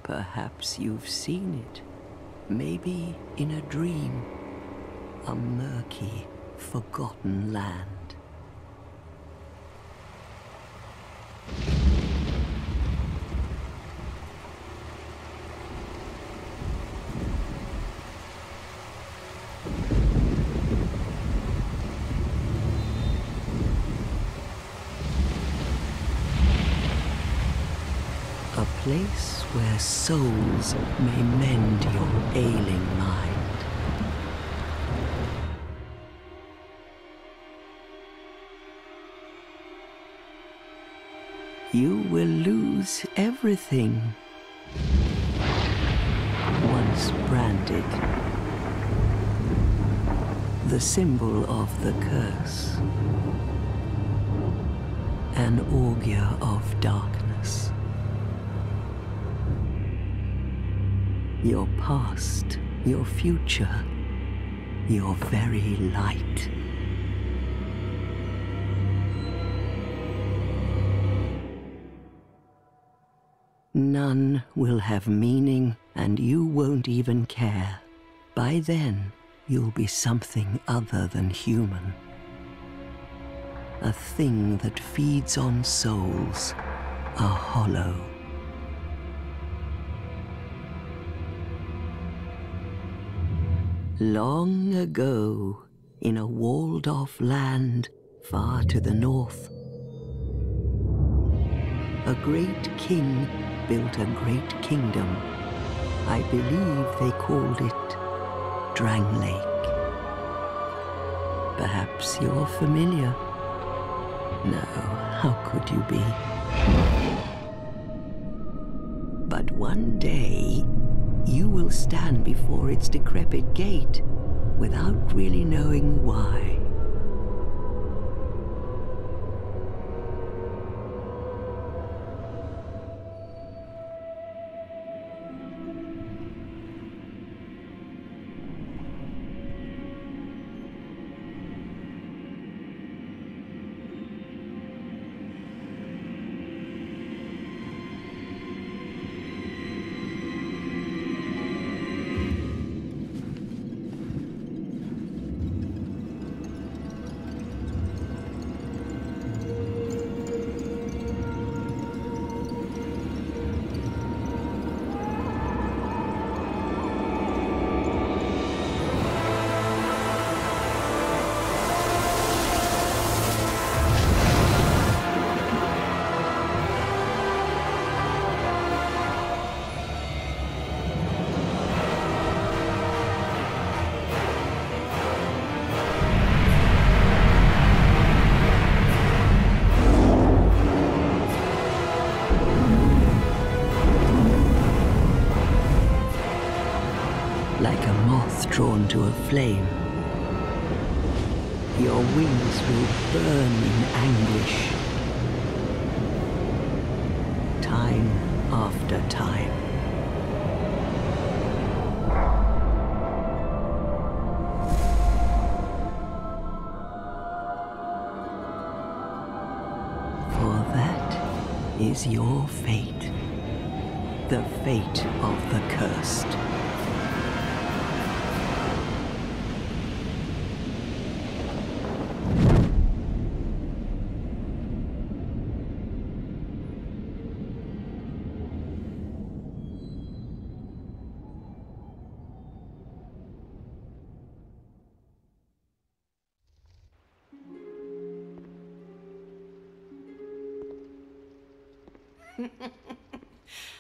Perhaps you've seen it, maybe in a dream, a murky, forgotten land. A place where souls may mend your ailing mind. You will lose everything once branded, the symbol of the curse, an augur of darkness. Your past, your future, your very light. None will have meaning, and you won't even care. By then, you'll be something other than human. A thing that feeds on souls, a hollow. Long ago, in a walled-off land far to the north, a great king built a great kingdom. I believe they called it Drangleic. Perhaps you're familiar. No, how could you be? But one day, you will stand before its decrepit gate without really knowing why. Drawn to a flame, your wings will burn in anguish, time after time. For that is your fate, the fate of the cursed.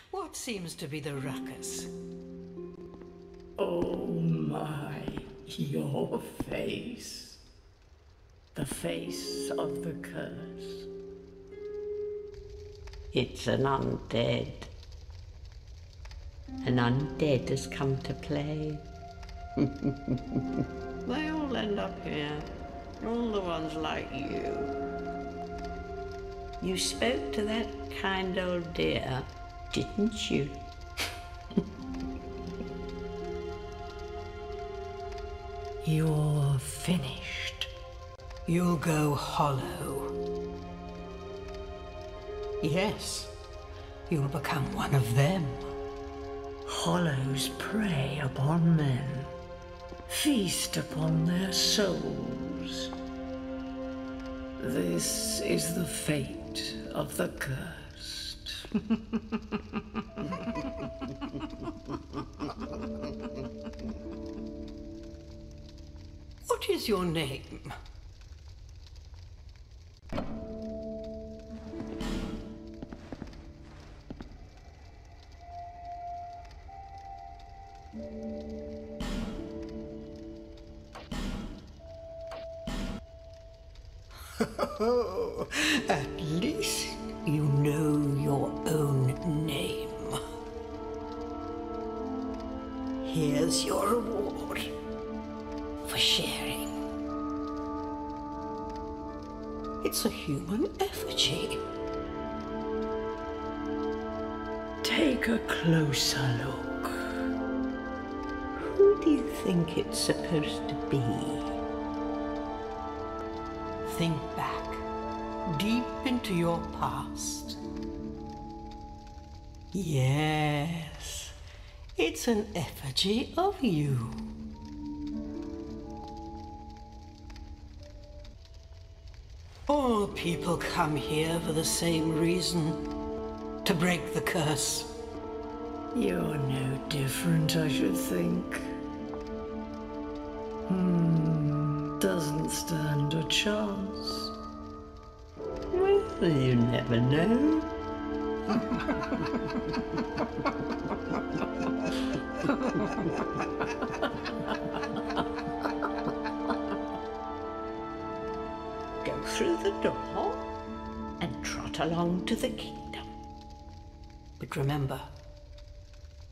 What seems to be the ruckus? Oh my, your face. The face of the curse. It's an undead. An undead has come to play. They all end up here. All the ones like you. You spoke to that kind old dear, didn't you? You're finished. You'll go hollow. Yes, you'll become one of them. Hollows prey upon men, feast upon their souls. This is the fate of the cursed. What is your name? At least you know your own name. Here's your reward for sharing. It's a human effigy. Take a closer look. Who do you think it's supposed to be? Think back, deep into your past. Yes, it's an effigy of you. All people come here for the same reason, to break the curse. You're no different, I should think. Doesn't stand a chance. Well, you never know. Go through the door and trot along to the kingdom. But remember,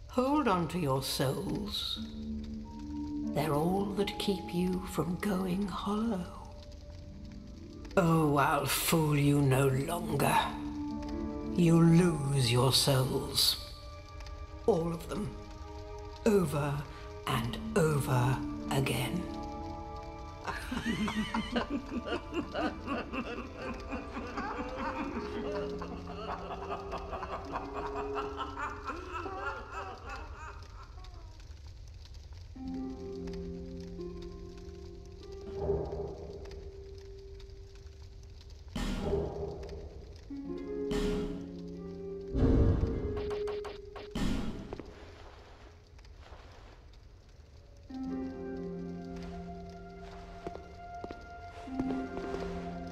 hold on to your souls. They're all that keep you from going hollow. Oh, I'll fool you no longer. You lose your souls. All of them. Over and over again.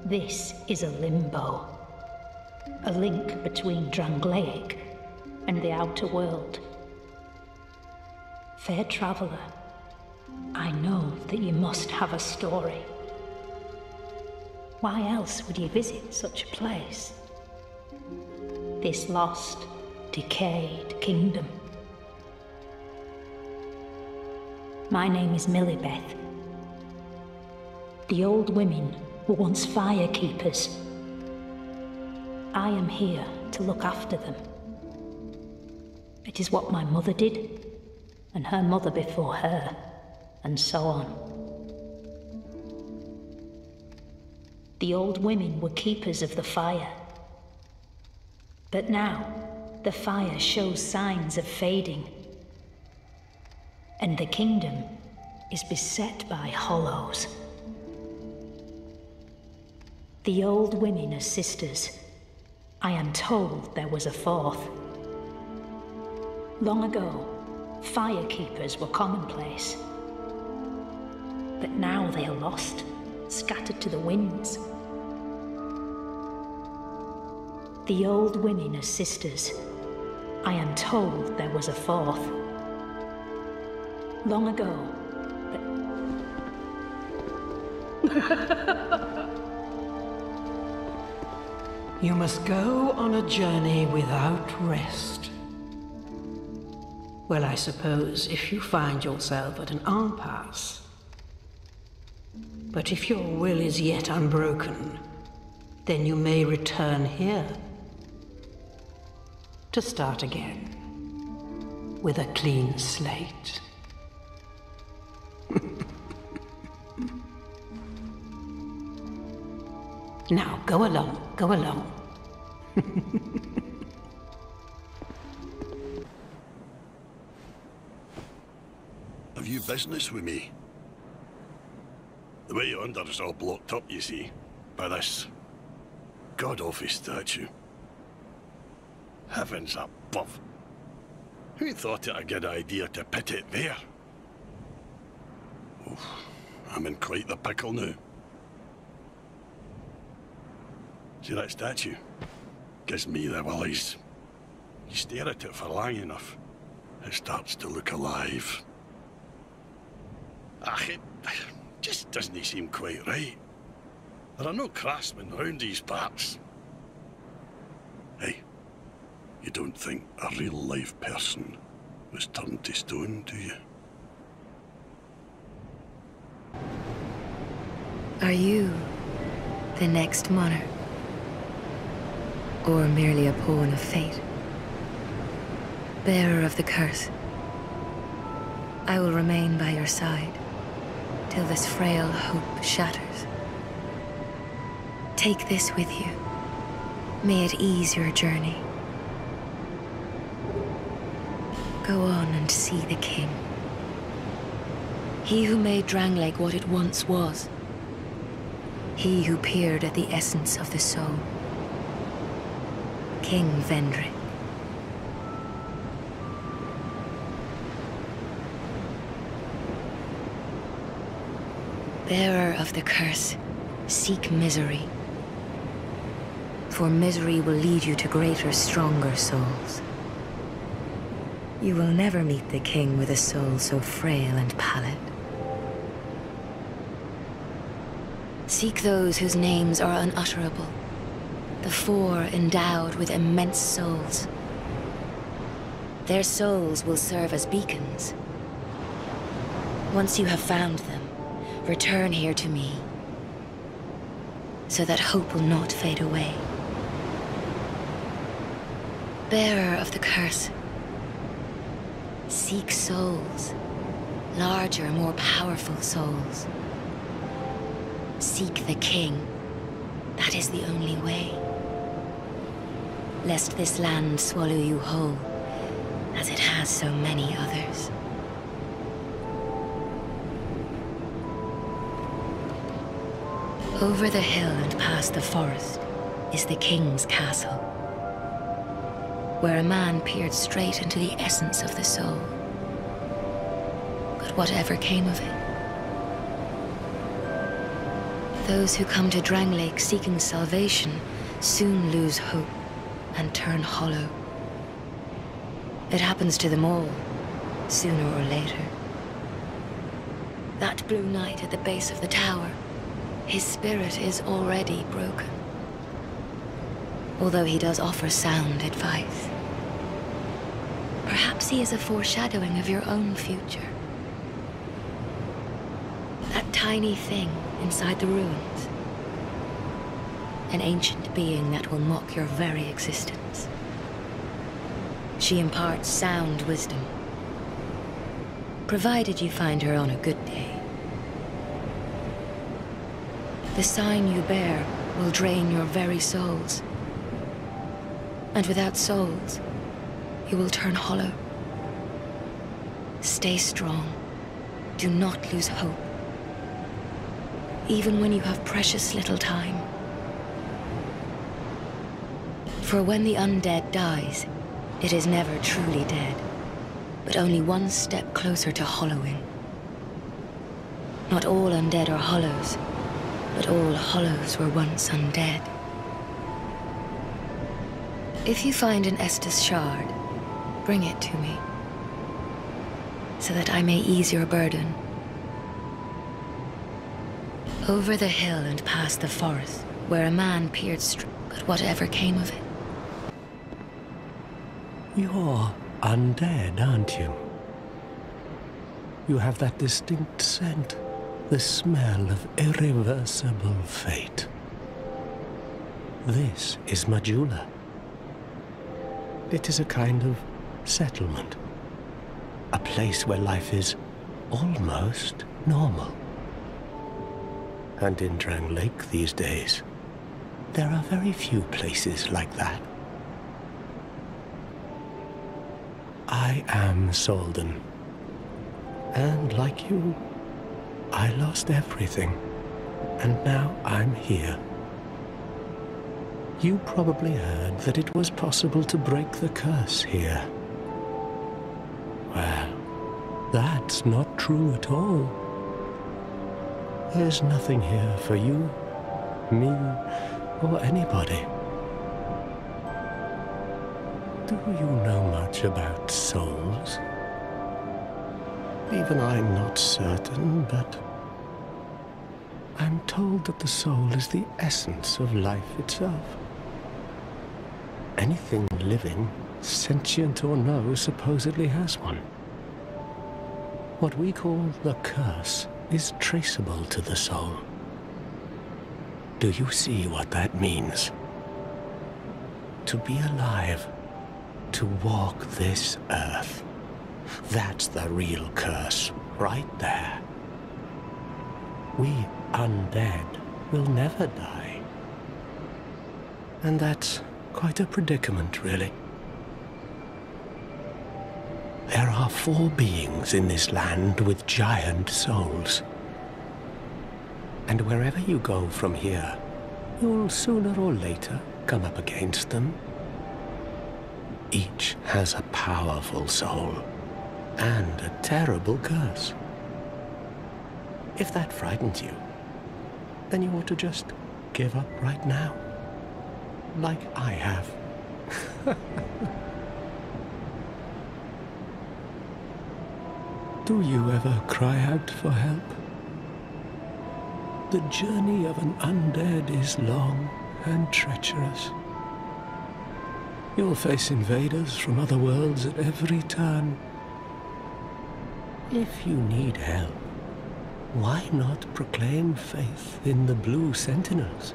This is a limbo, a link between Drangleic and the outer world. Fair traveller, I know that you must have a story. Why else would you visit such a place? This lost, decayed kingdom. My name is Millibeth. The old women were once fire keepers. I am here to look after them. It is what my mother did, and her mother before her, and so on. The old women were keepers of the fire. But now, the fire shows signs of fading, and the kingdom is beset by hollows. The old women are sisters. I am told there was a fourth. Long ago, fire keepers were commonplace. But now they are lost, scattered to the winds. The old women are sisters. I am told there was a fourth. Long ago, You must go on a journey without rest. Well, I suppose if you find yourself at an impasse. But if your will is yet unbroken, then you may return here to start again with a clean slate. Now, go along, go along. Have you business with me? The way under is all blocked up, you see, by this god-awful statue. Heavens above. Who thought it a good idea to put it there? Oof, I'm in quite the pickle now. See that statue? Gives me the willies. You stare at it for long enough, it starts to look alive. It just doesn't seem quite right. There are no craftsmen round these parts. Hey, you don't think a real-life person was turned to stone, do you? Are you the next monarch? Or merely a pawn of fate? Bearer of the curse, I will remain by your side till this frail hope shatters. Take this with you. May it ease your journey. Go on and see the king. He who made Drangleic what it once was. He who peered at the essence of the soul. King Vendrick. Bearer of the curse, seek misery. For misery will lead you to greater, stronger souls. You will never meet the king with a soul so frail and pallid. Seek those whose names are unutterable. The four endowed with immense souls. Their souls will serve as beacons. Once you have found them, return here to me, so that hope will not fade away. Bearer of the curse, seek souls, larger, more powerful souls. Seek the king. That is the only way. Lest this land swallow you whole, as it has so many others. Over the hill and past the forest is the king's castle, where a man peered straight into the essence of the soul. But whatever came of it? Those who come to Drangleic seeking salvation soon lose hope and turn hollow. It happens to them all, sooner or later. That blue knight at the base of the tower, his spirit is already broken. Although he does offer sound advice. Perhaps he is a foreshadowing of your own future. That tiny thing inside the ruins. An ancient being that will mock your very existence. She imparts sound wisdom, provided you find her on a good day. The sign you bear will drain your very souls. And without souls, you will turn hollow. Stay strong. Do not lose hope. Even when you have precious little time. For when the undead dies, it is never truly dead, but only one step closer to hollowing. Not all undead are hollows, but all hollows were once undead. If you find an Estus shard, bring it to me, so that I may ease your burden. Over the hill and past the forest, where a man peered but whatever came of it? You're undead, aren't you? You have that distinct scent, the smell of irreversible fate. This is Majula. It is a kind of settlement. A place where life is almost normal. And in Drangleic these days, there are very few places like that. I am Solden, And like you, I lost everything. And now I'm here. You probably heard that it was possible to break the curse here. Well, that's not true at all. There's nothing here for you, me, or anybody. Do you know much about souls? Even I'm not certain, but I'm told that the soul is the essence of life itself. Anything living, sentient or no, supposedly has one. What we call the curse is traceable to the soul. Do you see what that means? To be alive, to walk this earth. That's the real curse, right there. We undead will never die. And that's quite a predicament, really. There are 4 beings in this land with giant souls. And wherever you go from here, you'll sooner or later come up against them. Each has a powerful soul and a terrible curse. If that frightens you, then you ought to just give up right now. Like I have. Do you ever cry out for help? The journey of an undead is long and treacherous. You'll face invaders from other worlds at every turn. If you need help, why not proclaim faith in the Blue Sentinels?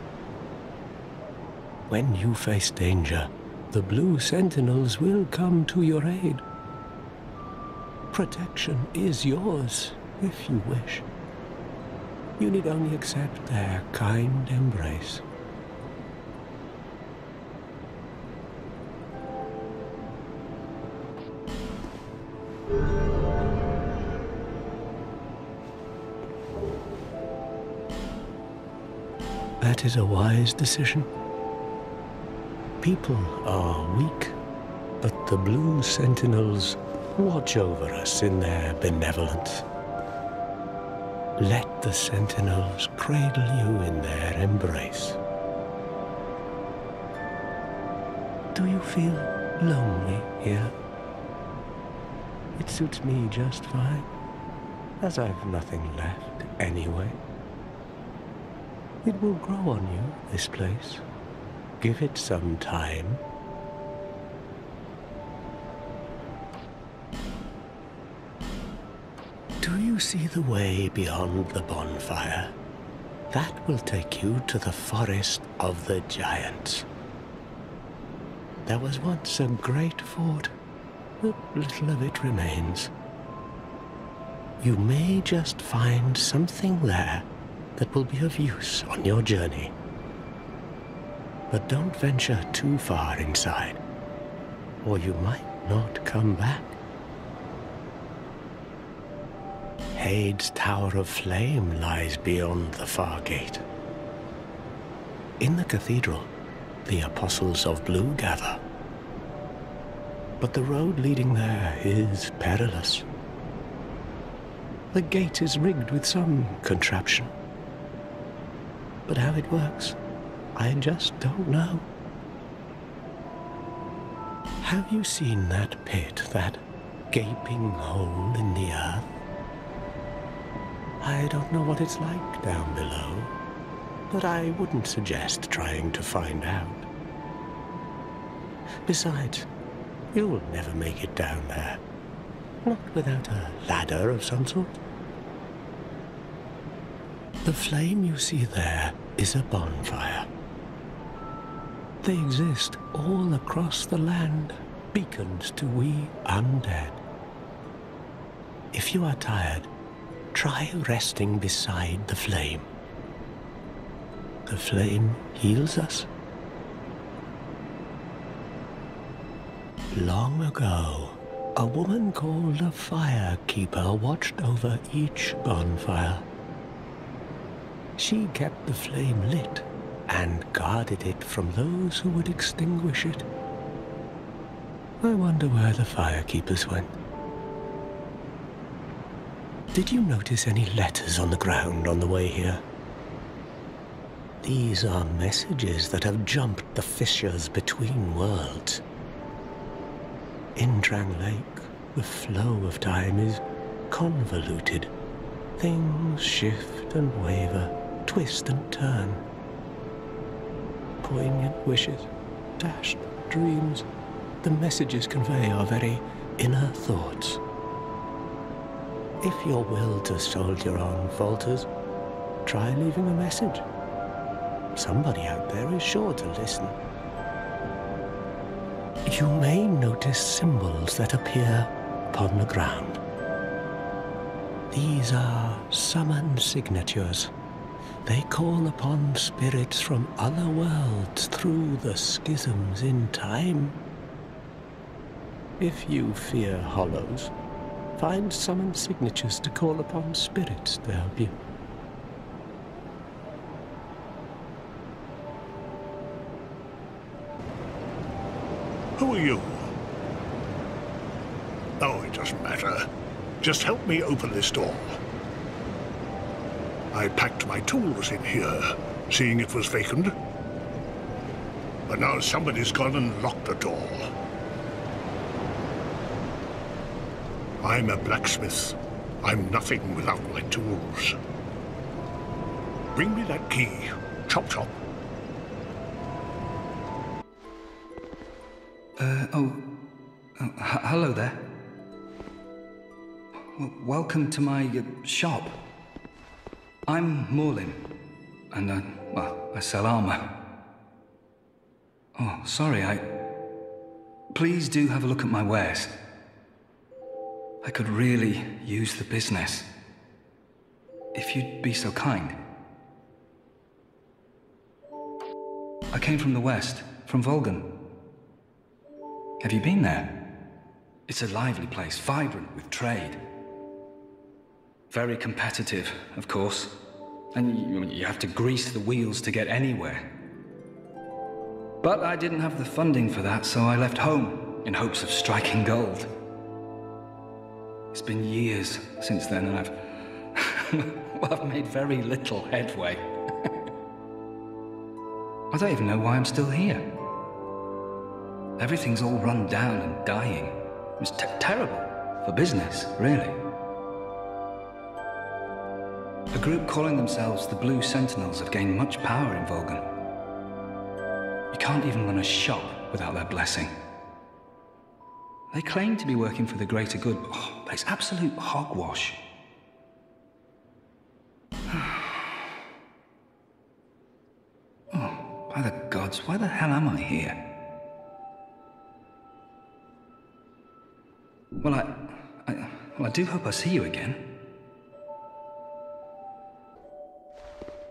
When you face danger, the Blue Sentinels will come to your aid. Protection is yours, if you wish. You need only accept their kind embrace. That is a wise decision. People are weak, but the Blue Sentinels watch over us in their benevolence. Let the Sentinels cradle you in their embrace. Do you feel lonely here? It suits me just fine, as I've nothing left anyway. It will grow on you, this place. Give it some time. Do you see the way beyond the bonfire? That will take you to the forest of the giants. There was once a great fort, but little of it remains. You may just find something there that will be of use on your journey. But don't venture too far inside, or you might not come back. Hade's Tower of Flame lies beyond the far gate. In the cathedral, the Apostles of Blue gather. But the road leading there is perilous. The gate is rigged with some contraption. But how it works, I just don't know. Have you seen that pit, that gaping hole in the earth? I don't know what it's like down below, but I wouldn't suggest trying to find out. Besides, you'll never make it down there, not without a ladder of some sort. The flame you see there is a bonfire. They exist all across the land, beacons to we undead. If you are tired, try resting beside the flame. The flame heals us. Long ago, A woman called a firekeeper watched over each bonfire. She kept the flame lit and guarded it from those who would extinguish it. I wonder where the firekeepers went. Did you notice any letters on the ground on the way here? These are messages that have jumped the fissures between worlds. In Drangleic, the flow of time is convoluted. Things shift and waver, twist and turn. Poignant wishes, dashed dreams, the messages convey our very inner thoughts. If your will to soldier on falters, try leaving a message. Somebody out there is sure to listen. You may notice symbols that appear upon the ground. These are summon signatures. They call upon spirits from other worlds through the schisms in time. If you fear hollows, find summon signatures to call upon spirits to help you. Who are you? Oh, it doesn't matter. Just help me open this door. I packed my tools in here, seeing it was vacant. But now somebody's gone and locked the door. I'm a blacksmith. I'm nothing without my tools. Bring me that key. Chop chop. Hello there. Welcome to my shop. I'm Morlin, and I sell armor. Oh, sorry, Please do have a look at my wares. I could really use the business. If you'd be so kind. I came from the west, from Volgan. Have you been there? It's a lively place, vibrant with trade. Very competitive, of course. And you have to grease the wheels to get anywhere. But I didn't have the funding for that, so I left home in hopes of striking gold. It's been years since then, and I've made very little headway. I don't even know why I'm still here. Everything's all run down and dying. It's terrible for business, really. A group calling themselves the Blue Sentinels have gained much power in Volgan. You can't even run a shop without their blessing. They claim to be working for the greater good, but it's absolute hogwash. By the gods, why the hell am I here? Well, I do hope I see you again.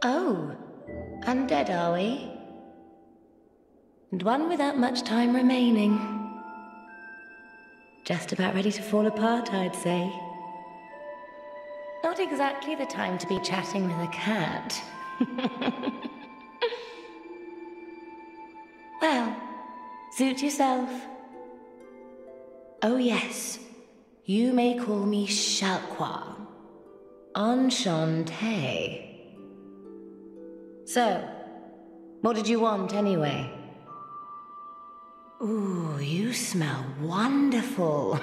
Oh, undead are we? And one without much time remaining. Just about ready to fall apart, I'd say. Not exactly the time to be chatting with a cat. Well, suit yourself. Oh yes, you may call me Shalqua. Enchanté. So, what did you want anyway? Ooh, you smell wonderful.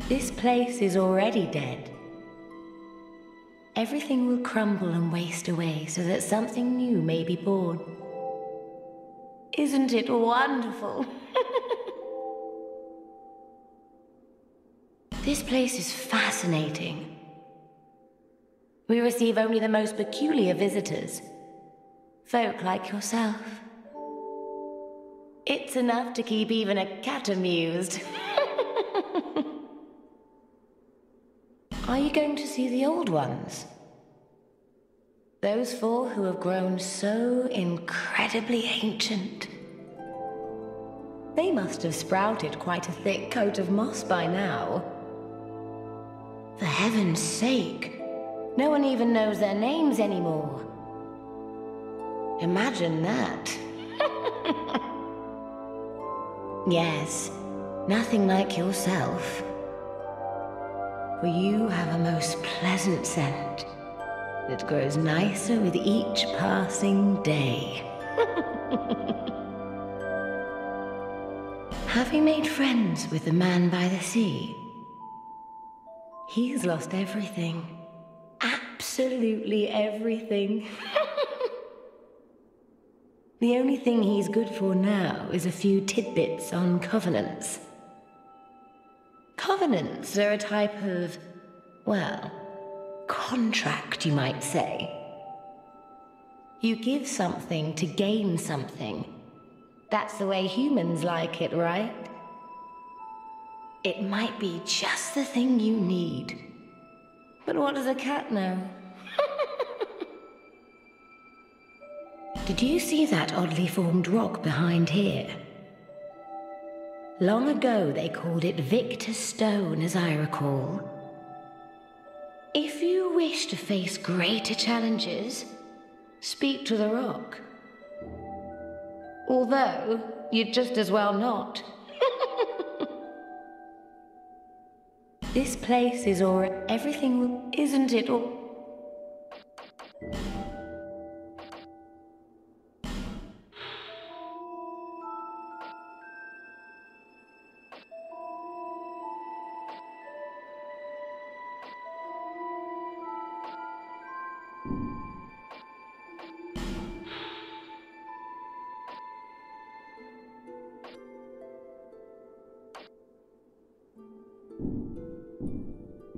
This place is already dead. Everything will crumble and waste away so that something new may be born. Isn't it wonderful? This place is fascinating. We receive only the most peculiar visitors. Folk like yourself. It's enough to keep even a cat amused. Are you going to see the old ones? Those four who have grown so incredibly ancient. They must have sprouted quite a thick coat of moss by now. For heaven's sake, no one even knows their names anymore. Imagine that. Yes, nothing like yourself. For you have a most pleasant scent that grows nicer with each passing day. Have you made friends with the man by the sea? He's lost everything. Absolutely everything. The only thing he's good for now is a few tidbits on covenants. Covenants are a type of, well, contract, you might say. You give something to gain something. That's the way humans like it, right? It might be just the thing you need. But what does a cat know? Did you see that oddly formed rock behind here? Long ago they called it Victor's Stone, as I recall. If you wish to face greater challenges, speak to the rock. Although, you'd just as well not. This place is everything, isn't it all?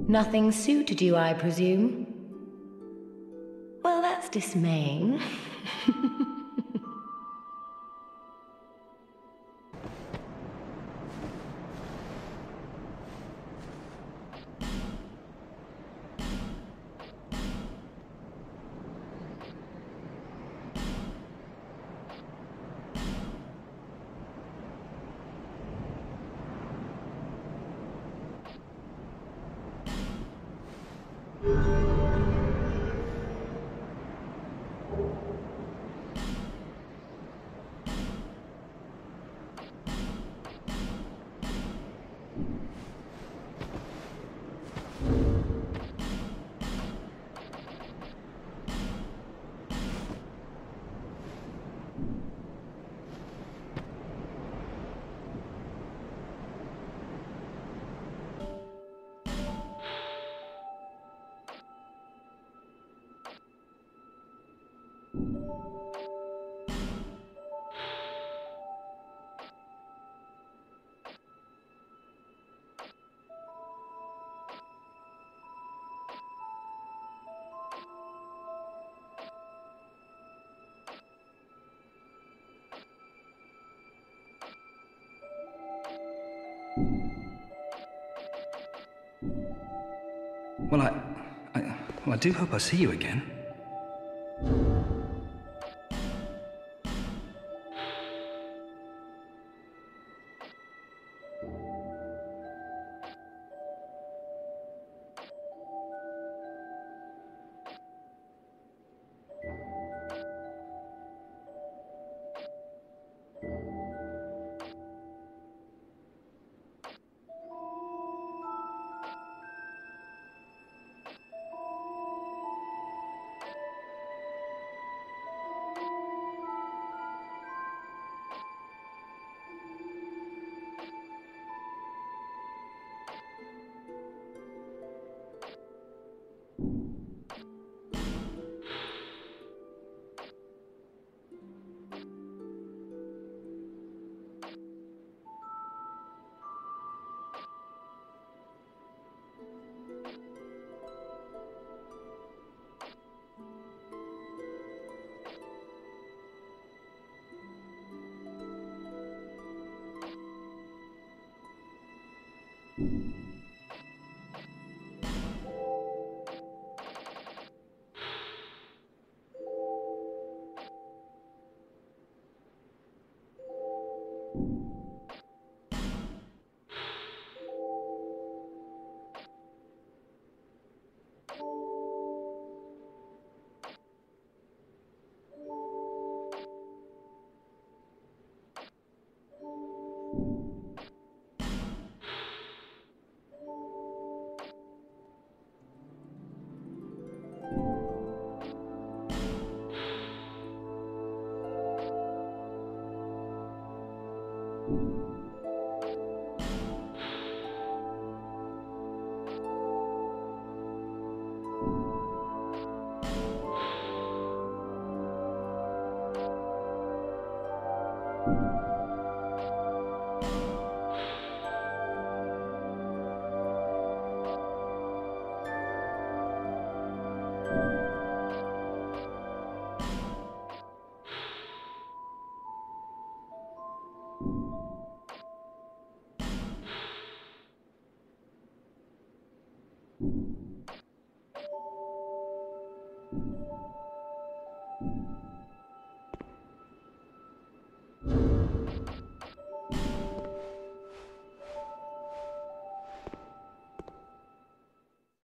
Nothing suited you, I presume? Well, that's dismaying. Well, I do hope I see you again.